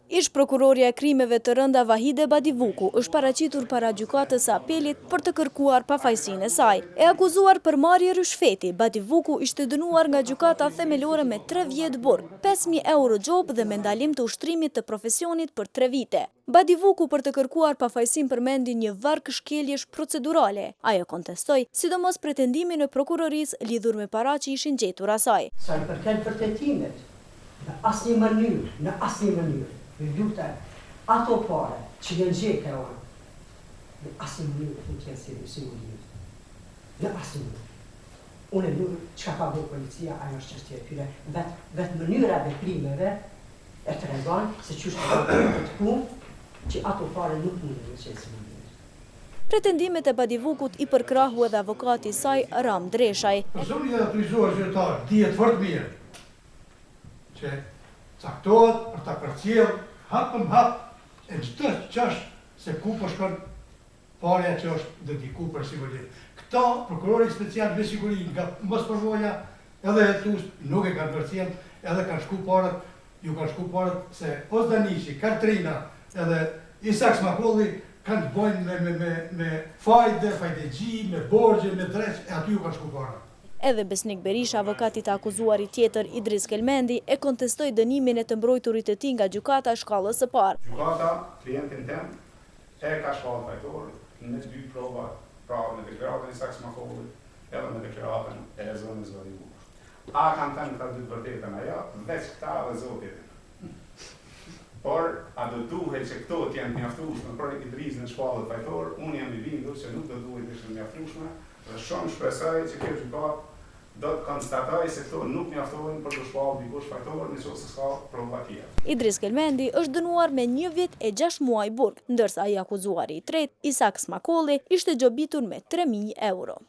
Ish prokuroria e krimeve të rënda Vahide Badivuku është paraqitur para gjykatës së apelit për të kërkuar pafajësinë e saj. E akuzuar për marrje rishfeti, Badivuku ishte dënuar nga gjykata themelore me 3 vjet burg, 5.000 euro gjobë dhe me ndalim të ushtrimit të profesionit për 3 vite. Badivuku për të kërkuar pafajësinë përmendi një varg shkeljesh procedurale. Ajo kontestoi, sidomos pretendimin e prokurorisë lidhur me para që ishin gjetur asaj. Sa i përket vërtetimet, në asnjë mënyrë, me lutem, ato pare që janë gjeka unë, në asnjë mënyrë nuk janë sigurisht. Në asnjë mënyrë. Unë nuk çka ka bërë policia, ajo është çështje e tyre, vetë mënyra e veprimeve e tregon se çështë ka bërë të punë që ato pare nuk mundën të qenë sigurisht. Pretendimet e Badivukut i përkrahu edhe avokati i saj Ram Dreshaj. Personi i autorizuar qytetar dihet fort mirë që caktohet për ta përcjell hap për hap e çdo çështë se ku po shkon parja që është dedikuar për siguri. Këta prokurori special me siguri nga mos përvoja edhe hetus nuk e kanë përcjell, edhe kanë shku parat, ju kanë shku parat se Ozdanishi, Katrina edhe Isak Smakolli kanë të bojnë me fajde, fajdegji, me borgje, me dreç, e aty ju kanë shku parat. Edhe Besnik Berisha, avokati të akuzuarit tjetër Idris Kelmendi, e kontestoi dënimin e të mbrojturit të tij nga gjykata e shkallës së parë. Gjykata klientin tem e ka shkallë fajtor në 2 prova, pra me deklaratën e Isak Smakollit edhe me deklaratën e zonës Badivukut. A kanë thënë këta 2 vërtetën ajo, veç këta dhe zotit. Por, a do duhet që këto t'janë mjaftueshme për Idrisin në shkallët fajtor, unë jam i bindur që nuk do duhet të ishte mjaftueshme, dhe shumë shpresoj që kjo gjykatë do të konstatoj se këto nuk mjaftojnë për të shpallë dikush fajtor nëse s'ka prova tjera. Idris Kelmendi është dënuar me 1 vit e 6 muaj burg, ndërsa i akuzuari i tretë, Isak Smakolli, ishte gjobitur me 3.000 euro.